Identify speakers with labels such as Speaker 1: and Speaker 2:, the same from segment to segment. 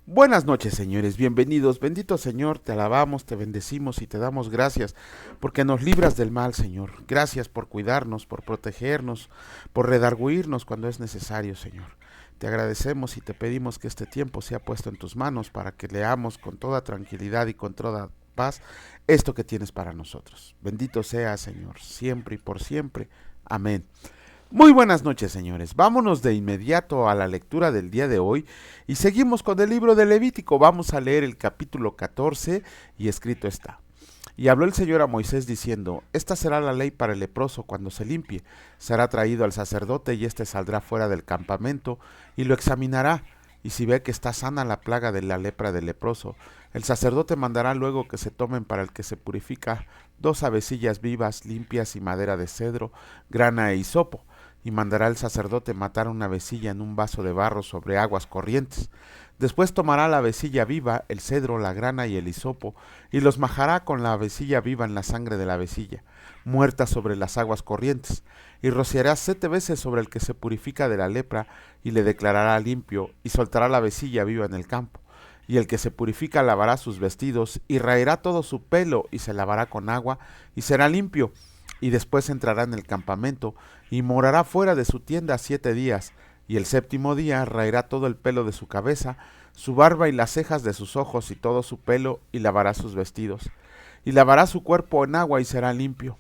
Speaker 1: Buenas noches, señores, bienvenidos. Bendito Señor, te alabamos, te bendecimos y te damos gracias porque nos libras del mal, Señor. Gracias por cuidarnos, por protegernos, por redarguirnos cuando es necesario, Señor. Te agradecemos y te pedimos que este tiempo sea puesto en tus manos para que leamos con toda tranquilidad y con toda paz esto que tienes para nosotros. Bendito sea, Señor, siempre y por siempre. Amén. Muy buenas noches, señores. Vámonos de inmediato a la lectura del día de hoy y seguimos con el libro de Levítico. Vamos a leer el capítulo 14 y escrito está. Y habló el Señor a Moisés diciendo, esta será la ley para el leproso cuando se limpie. Será traído al sacerdote y éste saldrá fuera del campamento y lo examinará. Y si ve que está sana la plaga de la lepra del leproso, el sacerdote mandará luego que se tomen para el que se purifica 2 avecillas vivas, limpias y madera de cedro, grana e hisopo, y mandará el sacerdote matar una avecilla en un vaso de barro sobre aguas corrientes. Después tomará la avecilla viva, el cedro, la grana y el hisopo, y los majará con la avecilla viva en la sangre de la avecilla, muerta sobre las aguas corrientes, y rociará 7 veces sobre el que se purifica de la lepra, y le declarará limpio, y soltará la avecilla viva en el campo. Y el que se purifica lavará sus vestidos, y raerá todo su pelo, y se lavará con agua, y será limpio, y después entrará en el campamento, y morará fuera de su tienda 7 días, y el séptimo día raerá todo el pelo de su cabeza, su barba y las cejas de sus ojos y todo su pelo, y lavará sus vestidos, y lavará su cuerpo en agua y será limpio.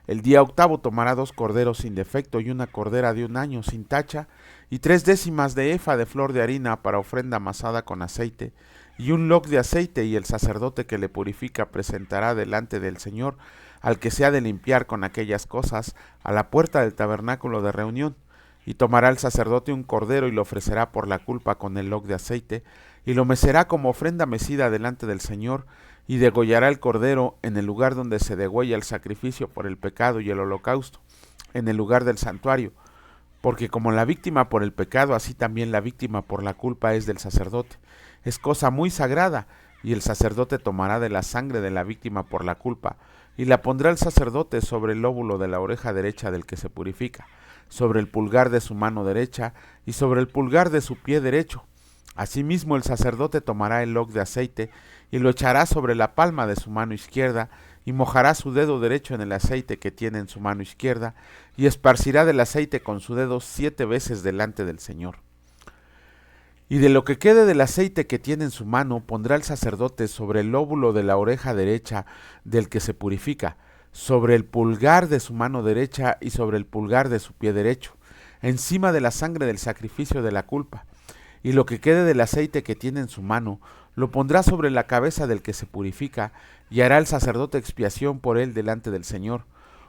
Speaker 1: El día octavo tomará 2 corderos sin defecto y una cordera de 1 año sin tacha, y 3 décimas de efa de flor de harina para ofrenda amasada con aceite, y un log de aceite, y el sacerdote que le purifica presentará delante del Señor al que se ha de limpiar con aquellas cosas a la puerta del tabernáculo de reunión. Y tomará el sacerdote un cordero y lo ofrecerá por la culpa con el log de aceite, y lo mecerá como ofrenda mecida delante del Señor, y degollará el cordero en el lugar donde se degüella el sacrificio por el pecado y el holocausto, en el lugar del santuario, porque como la víctima por el pecado, así también la víctima por la culpa es del sacerdote. Es cosa muy sagrada, y el sacerdote tomará de la sangre de la víctima por la culpa, y la pondrá el sacerdote sobre el lóbulo de la oreja derecha del que se purifica, sobre el pulgar de su mano derecha, y sobre el pulgar de su pie derecho. Asimismo el sacerdote tomará el log de aceite, y lo echará sobre la palma de su mano izquierda, y mojará su dedo derecho en el aceite que tiene en su mano izquierda, y esparcirá del aceite con su dedo 7 veces delante del Señor. Y de lo que quede del aceite que tiene en su mano pondrá el sacerdote sobre el lóbulo de la oreja derecha del que se purifica, sobre el pulgar de su mano derecha y sobre el pulgar de su pie derecho, encima de la sangre del sacrificio de la culpa. Y lo que quede del aceite que tiene en su mano lo pondrá sobre la cabeza del que se purifica, y hará el sacerdote expiación por él delante del Señor.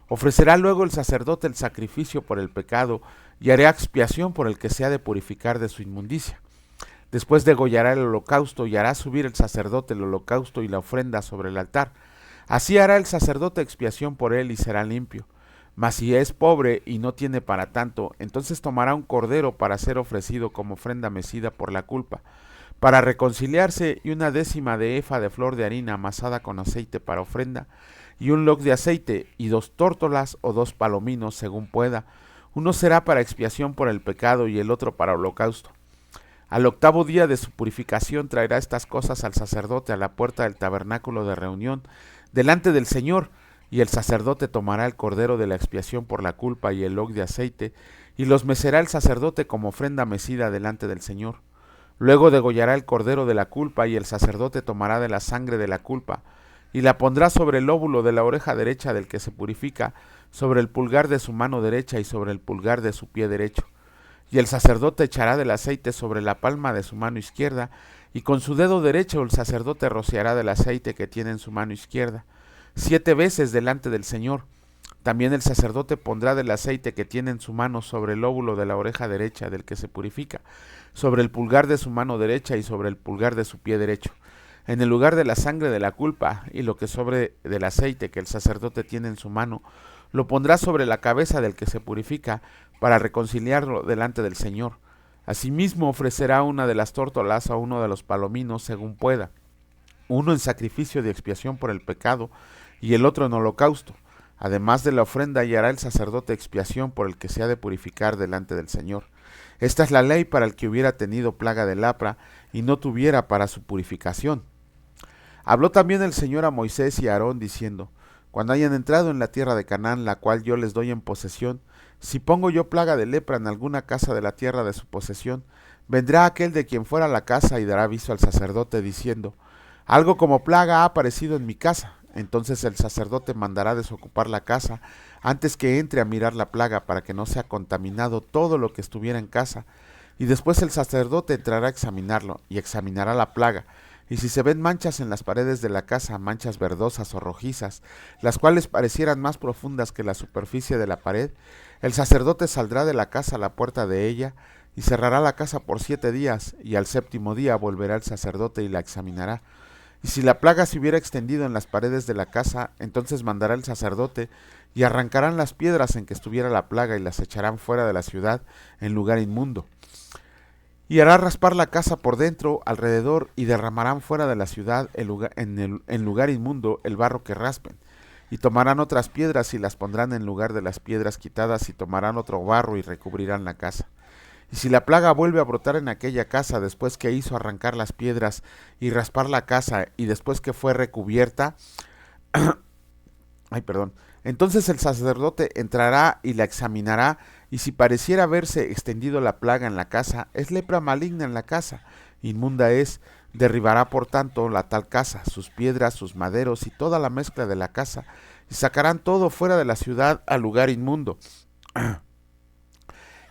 Speaker 1: Ofrecerá luego el sacerdote el sacrificio por el pecado, y hará expiación por el que se ha de purificar de su inmundicia. Después degollará el holocausto, y hará subir el sacerdote el holocausto y la ofrenda sobre el altar. Así hará el sacerdote expiación por él y será limpio. Mas si es pobre y no tiene para tanto, entonces tomará un cordero para ser ofrecido como ofrenda mecida por la culpa, para reconciliarse, y 1 décima de efa de flor de harina amasada con aceite para ofrenda, y un log de aceite, y 2 tórtolas o 2 palominos según pueda. Uno será para expiación por el pecado y el otro para holocausto. Al octavo día de su purificación traerá estas cosas al sacerdote a la puerta del tabernáculo de reunión, delante del Señor, y el sacerdote tomará el cordero de la expiación por la culpa y el log de aceite, y los mecerá el sacerdote como ofrenda mecida delante del Señor. Luego degollará el cordero de la culpa, y el sacerdote tomará de la sangre de la culpa, y la pondrá sobre el lóbulo de la oreja derecha del que se purifica, sobre el pulgar de su mano derecha y sobre el pulgar de su pie derecho. Y el sacerdote echará del aceite sobre la palma de su mano izquierda, y con su dedo derecho el sacerdote rociará del aceite que tiene en su mano izquierda, 7 veces delante del Señor. También el sacerdote pondrá del aceite que tiene en su mano sobre el lóbulo de la oreja derecha del que se purifica, sobre el pulgar de su mano derecha y sobre el pulgar de su pie derecho, en el lugar de la sangre de la culpa, y lo que sobre del aceite que el sacerdote tiene en su mano, lo pondrá sobre la cabeza del que se purifica, para reconciliarlo delante del Señor. Asimismo ofrecerá una de las tórtolas a uno de los palominos según pueda, uno en sacrificio de expiación por el pecado y el otro en holocausto, además de la ofrenda, y hará el sacerdote expiación por el que se ha de purificar delante del Señor. Esta es la ley para el que hubiera tenido plaga de lepra y no tuviera para su purificación. Habló también el Señor a Moisés y a Aarón, diciendo: Cuando hayan entrado en la tierra de Canaán, la cual yo les doy en posesión, si pongo yo plaga de lepra en alguna casa de la tierra de su posesión, vendrá aquel de quien fuera la casa y dará aviso al sacerdote, diciendo: Algo como plaga ha aparecido en mi casa. Entonces el sacerdote mandará desocupar la casa antes que entre a mirar la plaga, para que no sea contaminado todo lo que estuviera en casa. Y después el sacerdote entrará a examinarlo, y examinará la plaga. Y si se ven manchas en las paredes de la casa, manchas verdosas o rojizas, las cuales parecieran más profundas que la superficie de la pared, el sacerdote saldrá de la casa a la puerta de ella, y cerrará la casa por 7 días, y al 7º día volverá el sacerdote y la examinará. Y si la plaga se hubiera extendido en las paredes de la casa, entonces mandará el sacerdote, y arrancarán las piedras en que estuviera la plaga, y las echarán fuera de la ciudad en lugar inmundo. Y hará raspar la casa por dentro, alrededor, y derramarán fuera de la ciudad en lugar inmundo el barro que raspen. Y tomarán otras piedras y las pondrán en lugar de las piedras quitadas, y tomarán otro barro y recubrirán la casa. Y si la plaga vuelve a brotar en aquella casa después que hizo arrancar las piedras y raspar la casa, y después que fue recubierta, entonces el sacerdote entrará y la examinará, y si pareciera haberse extendido la plaga en la casa, es lepra maligna en la casa, inmunda es. Derribará por tanto la tal casa, sus piedras, sus maderos y toda la mezcla de la casa, y sacarán todo fuera de la ciudad al lugar inmundo.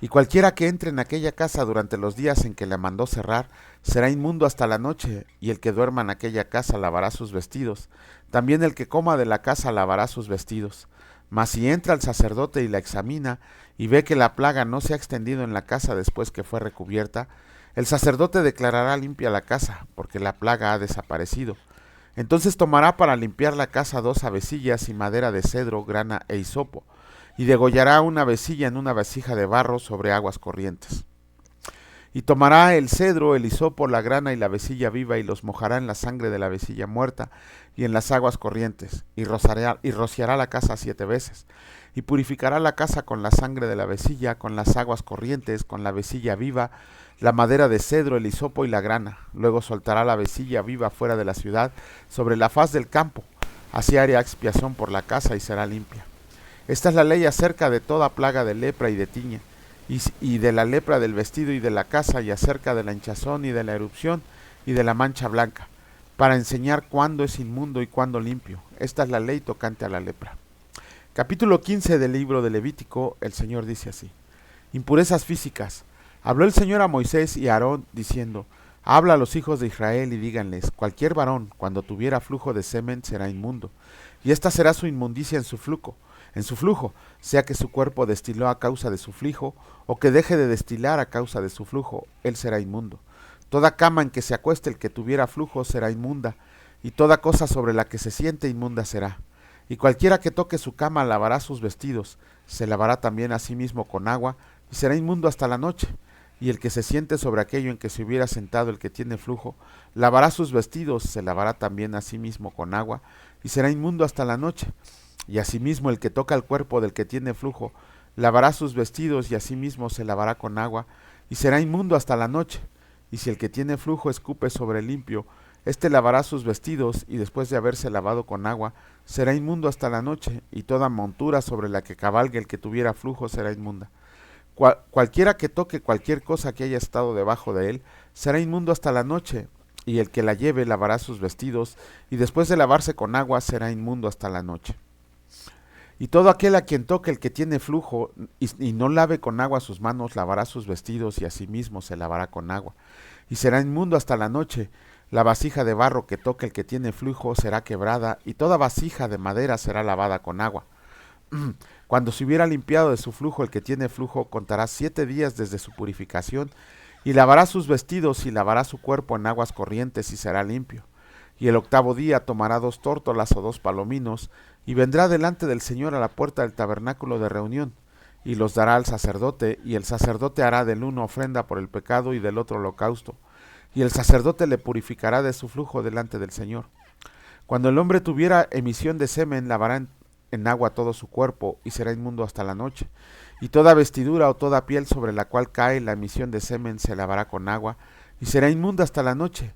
Speaker 1: Y cualquiera que entre en aquella casa durante los días en que la mandó cerrar, será inmundo hasta la noche, y el que duerma en aquella casa lavará sus vestidos. También el que coma de la casa lavará sus vestidos. Mas si entra el sacerdote y la examina, y ve que la plaga no se ha extendido en la casa después que fue recubierta, el sacerdote declarará limpia la casa, porque la plaga ha desaparecido. Entonces tomará para limpiar la casa 2 avecillas y madera de cedro, grana e hisopo, y degollará una avecilla en una vasija de barro sobre aguas corrientes. Y tomará el cedro, el hisopo, la grana y la avecilla viva, y los mojará en la sangre de la avecilla muerta y en las aguas corrientes, y rociará la casa 7 veces, y purificará la casa con la sangre de la avecilla, con las aguas corrientes, con la avecilla viva, la madera de cedro, el hisopo y la grana. Luego soltará la avecilla viva fuera de la ciudad, sobre la faz del campo. Así hará expiación por la casa y será limpia. Esta es la ley acerca de toda plaga de lepra y de tiña, y de la lepra del vestido y de la casa, y acerca de la hinchazón y de la erupción y de la mancha blanca, para enseñar cuándo es inmundo y cuándo limpio. Esta es la ley tocante a la lepra. Capítulo 15 del libro de Levítico. El Señor dice así: Impurezas físicas. Habló el Señor a Moisés y a Aarón, diciendo: Habla a los hijos de Israel y díganles: Cualquier varón, cuando tuviera flujo de semen, será inmundo, y esta será su inmundicia en su flujo, sea que su cuerpo destiló a causa de su flujo, o que deje de destilar a causa de su flujo, él será inmundo. Toda cama en que se acueste el que tuviera flujo será inmunda, y toda cosa sobre la que se siente inmunda será. Y cualquiera que toque su cama lavará sus vestidos, se lavará también a sí mismo con agua, y será inmundo hasta la noche. Y el que se siente sobre aquello en que se hubiera sentado el que tiene flujo, lavará sus vestidos, se lavará también a sí mismo con agua, y será inmundo hasta la noche. Y asimismo el que toca el cuerpo del que tiene flujo, lavará sus vestidos, y asimismo se lavará con agua, y será inmundo hasta la noche. Y si el que tiene flujo escupe sobre el limpio, éste lavará sus vestidos, y después de haberse lavado con agua, será inmundo hasta la noche, y toda montura sobre la que cabalgue el que tuviera flujo será inmunda. Cualquiera que toque cualquier cosa que haya estado debajo de él, será inmundo hasta la noche, y el que la lleve lavará sus vestidos, y después de lavarse con agua será inmundo hasta la noche. Y todo aquel a quien toque el que tiene flujo, y no lave con agua sus manos, lavará sus vestidos, y asimismo se lavará con agua, y será inmundo hasta la noche. La vasija de barro que toque el que tiene flujo será quebrada, y toda vasija de madera será lavada con agua. Cuando se hubiera limpiado de su flujo el que tiene flujo, contará 7 días desde su purificación, y lavará sus vestidos y lavará su cuerpo en aguas corrientes, y será limpio. Y el 8º día tomará 2 tórtolas o 2 palominos, y vendrá delante del Señor a la puerta del tabernáculo de reunión, y los dará al sacerdote, y el sacerdote hará del uno ofrenda por el pecado y del otro holocausto, y el sacerdote le purificará de su flujo delante del Señor. Cuando el hombre tuviera emisión de semen, lavará en agua todo su cuerpo, y será inmundo hasta la noche. Y toda vestidura o toda piel sobre la cual cae la emisión de semen se lavará con agua, y será inmunda hasta la noche.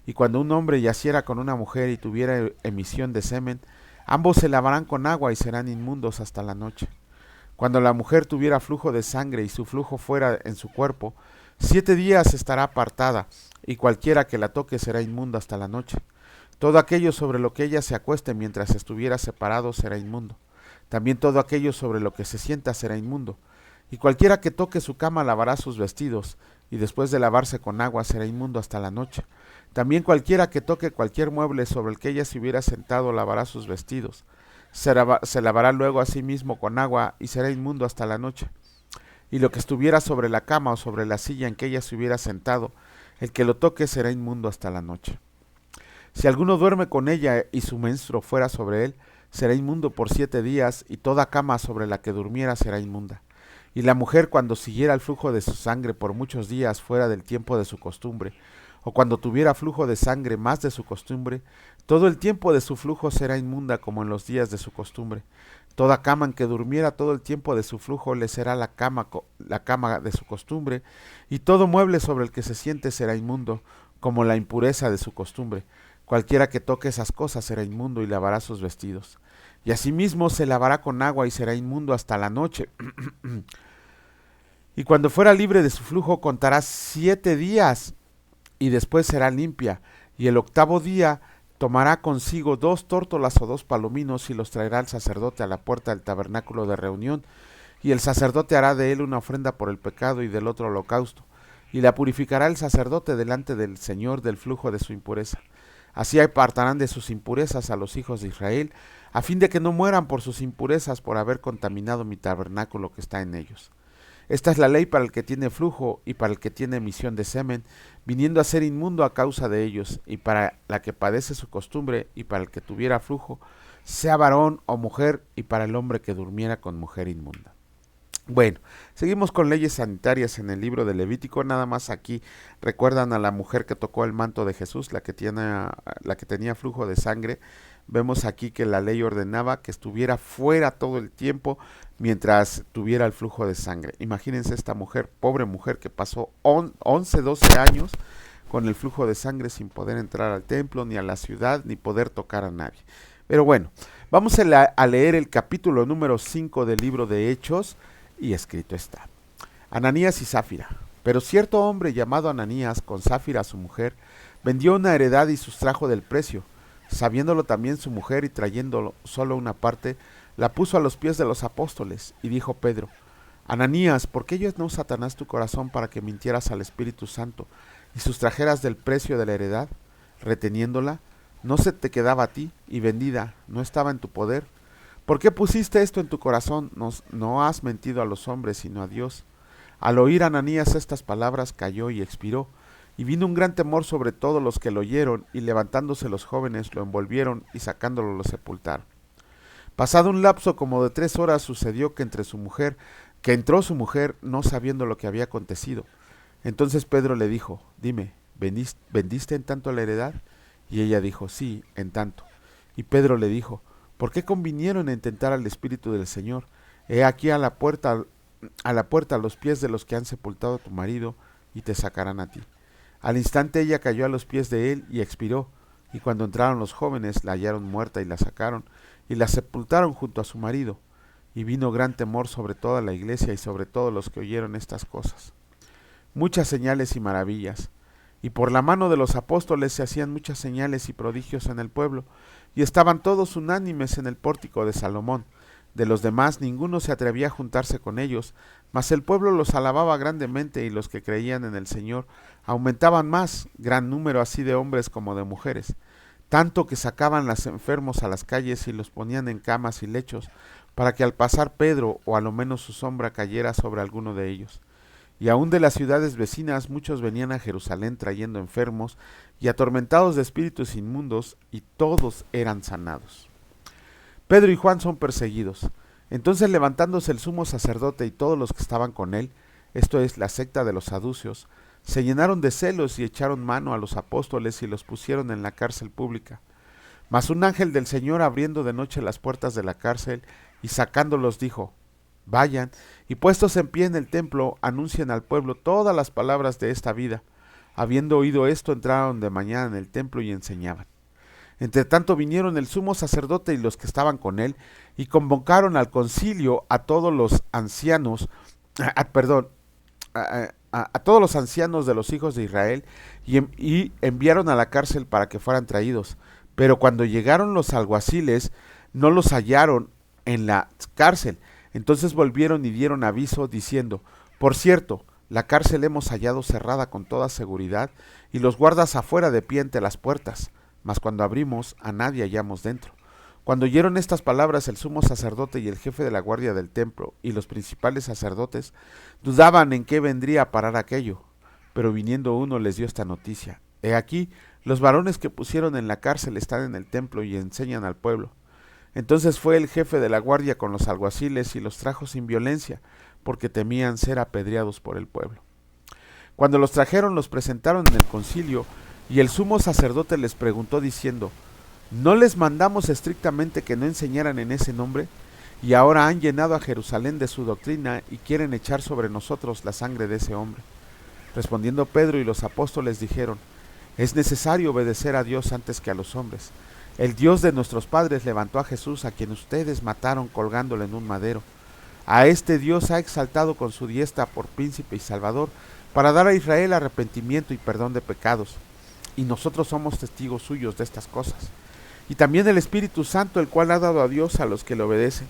Speaker 1: Y cuando un hombre yaciera con una mujer y tuviera emisión de semen, ambos se lavarán con agua y serán inmundos hasta la noche. Cuando la mujer tuviera flujo de sangre y su flujo fuera en su cuerpo, 7 días estará apartada, y cualquiera que la toque será inmundo hasta la noche. Todo aquello sobre lo que ella se acueste mientras estuviera separado será inmundo. También todo aquello sobre lo que se sienta será inmundo. Y cualquiera que toque su cama lavará sus vestidos, y después de lavarse con agua será inmundo hasta la noche. También cualquiera que toque cualquier mueble sobre el que ella se hubiera sentado lavará sus vestidos. Se lavará luego a sí mismo con agua y será inmundo hasta la noche. Y lo que estuviera sobre la cama o sobre la silla en que ella se hubiera sentado, el que lo toque será inmundo hasta la noche. Si alguno duerme con ella y su menstruo fuera sobre él, será inmundo por 7 días, y toda cama sobre la que durmiera será inmunda. Y la mujer, cuando siguiera el flujo de su sangre por muchos días fuera del tiempo de su costumbre, o cuando tuviera flujo de sangre más de su costumbre, todo el tiempo de su flujo será inmunda como en los días de su costumbre. Toda cama en que durmiera todo el tiempo de su flujo le será la cama de su costumbre, y todo mueble sobre el que se siente será inmundo, como la impureza de su costumbre. Cualquiera que toque esas cosas será inmundo y lavará sus vestidos. Y asimismo se lavará con agua y será inmundo hasta la noche. Y cuando fuera libre de su flujo contará 7 días, y después será limpia. Y el 8º día tomará consigo 2 tórtolas o 2 palominos y los traerá al sacerdote a la puerta del tabernáculo de reunión. Y el sacerdote hará de él una ofrenda por el pecado y del otro holocausto. Y la purificará el sacerdote delante del Señor del flujo de su impureza. Así apartarán de sus impurezas a los hijos de Israel, a fin de que no mueran por sus impurezas por haber contaminado mi tabernáculo que está en ellos. Esta es la ley para el que tiene flujo y para el que tiene emisión de semen, viniendo a ser inmundo a causa de ellos, y para la que padece su costumbre, y para el que tuviera flujo, sea varón o mujer, y para el hombre que durmiera con mujer inmunda. Bueno, seguimos con leyes sanitarias en el libro de Levítico. Nada más aquí recuerdan a la mujer que tocó el manto de Jesús, la que tenía flujo de sangre. Vemos aquí que la ley ordenaba que estuviera fuera todo el tiempo mientras tuviera el flujo de sangre. Imagínense esta mujer, pobre mujer, que pasó 11, 12 años con el flujo de sangre sin poder entrar al templo, ni a la ciudad, ni poder tocar a nadie. Pero bueno, vamos a leer el capítulo número 5 del libro de Hechos. Y escrito está: Ananías y Zafira. Pero cierto hombre llamado Ananías, con Zafira su mujer, vendió una heredad y sustrajo del precio. Sabiéndolo también su mujer y trayéndolo solo una parte, la puso a los pies de los apóstoles. Y dijo Pedro: Ananías, ¿por qué llenó Satanás tu corazón para que mintieras al Espíritu Santo y sustrajeras del precio de la heredad? Reteniéndola, no se te quedaba a ti, y vendida, no estaba en tu poder. ¿Por qué pusiste esto en tu corazón? No has mentido a los hombres, sino a Dios. Al oír Ananías estas palabras, cayó y expiró, y vino un gran temor sobre todos los que lo oyeron, y levantándose los jóvenes lo envolvieron, y sacándolo lo sepultaron. Pasado un lapso como de 3 horas, sucedió que entró su mujer, no sabiendo lo que había acontecido. Entonces Pedro le dijo: Dime, ¿vendiste en tanto la heredad? Y ella dijo: Sí, en tanto. Y Pedro le dijo: ¿Por qué convinieron en tentar al Espíritu del Señor? He aquí a la puerta a los pies de los que han sepultado a tu marido, y te sacarán a ti. Al instante ella cayó a los pies de él y expiró, y cuando entraron los jóvenes la hallaron muerta y la sacaron, y la sepultaron junto a su marido. Y vino gran temor sobre toda la iglesia y sobre todos los que oyeron estas cosas. Muchas señales y maravillas. Y por la mano de los apóstoles se hacían muchas señales y prodigios en el pueblo, y estaban todos unánimes en el pórtico de Salomón. De los demás ninguno se atrevía a juntarse con ellos, mas el pueblo los alababa grandemente, y los que creían en el Señor aumentaban más, gran número así de hombres como de mujeres, tanto que sacaban los enfermos a las calles y los ponían en camas y lechos, para que al pasar Pedro o a lo menos su sombra cayera sobre alguno de ellos. Y aun de las ciudades vecinas muchos venían a Jerusalén trayendo enfermos y atormentados de espíritus inmundos, y todos eran sanados. Pedro y Juan son perseguidos. Entonces, levantándose el sumo sacerdote y todos los que estaban con él, esto es, la secta de los saduceos, se llenaron de celos y echaron mano a los apóstoles y los pusieron en la cárcel pública. Mas un ángel del Señor, abriendo de noche las puertas de la cárcel y sacándolos, dijo: Vayan, y puestos en pie en el templo, anuncien al pueblo todas las palabras de esta vida. Habiendo oído esto, entraron de mañana en el templo y enseñaban. Entre tanto vinieron el sumo sacerdote y los que estaban con él, y convocaron al concilio a todos los ancianos, perdón, a todos los ancianos de los hijos de Israel, y enviaron a la cárcel para que fueran traídos. Pero cuando llegaron los alguaciles, no los hallaron en la cárcel. Entonces volvieron y dieron aviso, diciendo: por cierto, la cárcel hemos hallado cerrada con toda seguridad, y los guardas afuera de pie ante las puertas, mas cuando abrimos, a nadie hallamos dentro. Cuando oyeron estas palabras, el sumo sacerdote y el jefe de la guardia del templo y los principales sacerdotes dudaban en qué vendría a parar aquello. Pero viniendo uno les dio esta noticia: he aquí, los varones que pusieron en la cárcel están en el templo y enseñan al pueblo. Entonces fue el jefe de la guardia con los alguaciles y los trajo sin violencia, porque temían ser apedreados por el pueblo. Cuando los trajeron, los presentaron en el concilio, y el sumo sacerdote les preguntó diciendo: ¿no les mandamos estrictamente que no enseñaran en ese nombre? Y ahora han llenado a Jerusalén de su doctrina y quieren echar sobre nosotros la sangre de ese hombre. Respondiendo Pedro y los apóstoles dijeron: es necesario obedecer a Dios antes que a los hombres. El Dios de nuestros padres levantó a Jesús, a quien ustedes mataron colgándole en un madero. A este Dios ha exaltado con su diestra por príncipe y salvador, para dar a Israel arrepentimiento y perdón de pecados. Y nosotros somos testigos suyos de estas cosas. Y también el Espíritu Santo, el cual ha dado a Dios a los que le obedecen.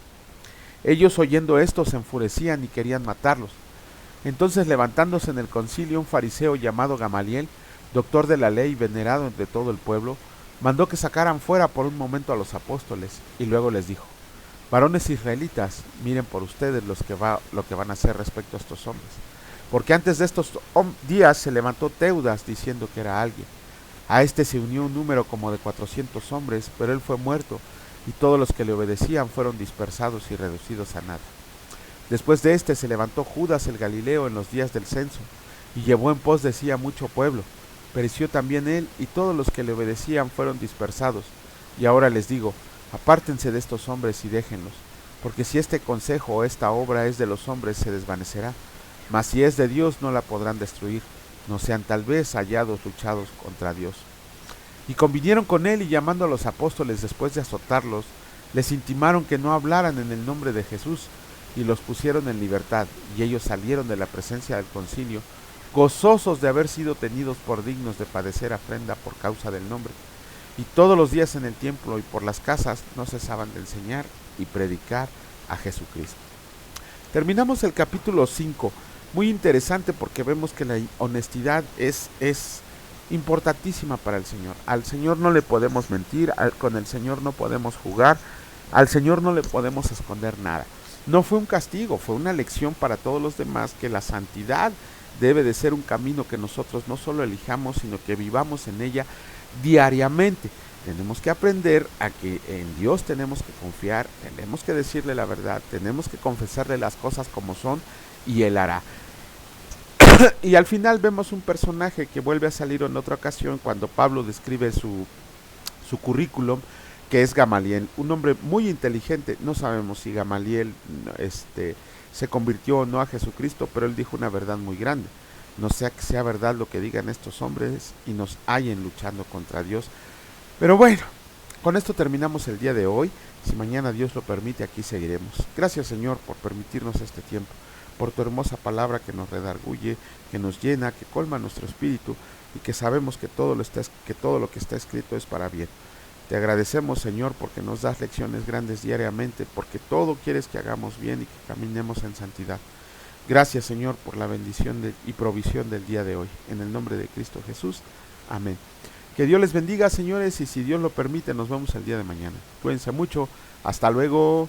Speaker 1: Ellos, oyendo esto, se enfurecían y querían matarlos. Entonces, levantándose en el concilio un fariseo llamado Gamaliel, doctor de la ley, venerado entre todo el pueblo, mandó que sacaran fuera por un momento a los apóstoles, y luego les dijo: varones israelitas, miren por ustedes lo que van a hacer respecto a estos hombres. Porque antes de estos días se levantó Teudas diciendo que era alguien. A este se unió un número como de 400 hombres, pero él fue muerto, y todos los que le obedecían fueron dispersados y reducidos a nada. Después de este se levantó Judas el Galileo en los días del censo, y llevó en pos de sí a mucho pueblo. Pereció también él, y todos los que le obedecían fueron dispersados. Y ahora les digo: apártense de estos hombres y déjenlos, porque si este consejo o esta obra es de los hombres, se desvanecerá, mas si es de Dios, no la podrán destruir, no sean tal vez hallados luchados contra Dios. Y convinieron con él, y llamando a los apóstoles después de azotarlos, les intimaron que no hablaran en el nombre de Jesús, y los pusieron en libertad, y ellos salieron de la presencia del concilio, gozosos de haber sido tenidos por dignos de padecer afrenta por causa del nombre. Y todos los días en el templo y por las casas no cesaban de enseñar y predicar a Jesucristo. Terminamos el capítulo 5, muy interesante porque vemos que la honestidad es importantísima para el Señor. Al Señor no le podemos mentir, con el Señor no podemos jugar, al Señor no le podemos esconder nada. No fue un castigo, fue una lección para todos los demás, que la santidad debe de ser un camino que nosotros no solo elijamos, sino que vivamos en ella diariamente. Tenemos que aprender a que en Dios tenemos que confiar, tenemos que decirle la verdad, tenemos que confesarle las cosas como son, y Él hará. Y al final vemos un personaje que vuelve a salir en otra ocasión cuando Pablo describe su currículum, que es Gamaliel, un hombre muy inteligente. No sabemos si Gamaliel se convirtió o no a Jesucristo, pero él dijo una verdad muy grande: no sea que sea verdad lo que digan estos hombres y nos hallen luchando contra Dios. Pero bueno, con esto terminamos el día de hoy. Si mañana Dios lo permite, aquí seguiremos. Gracias, Señor, por permitirnos este tiempo, por tu hermosa palabra que nos redarguye, que nos llena, que colma nuestro espíritu, y que sabemos que todo lo que está escrito es para bien. Te agradecemos, Señor, porque nos das lecciones grandes diariamente, porque todo quieres que hagamos bien y que caminemos en santidad. Gracias, Señor, por la bendición y provisión del día de hoy. En el nombre de Cristo Jesús. Amén. Que Dios les bendiga, señores, y si Dios lo permite, nos vemos el día de mañana. Cuídense mucho. Hasta luego.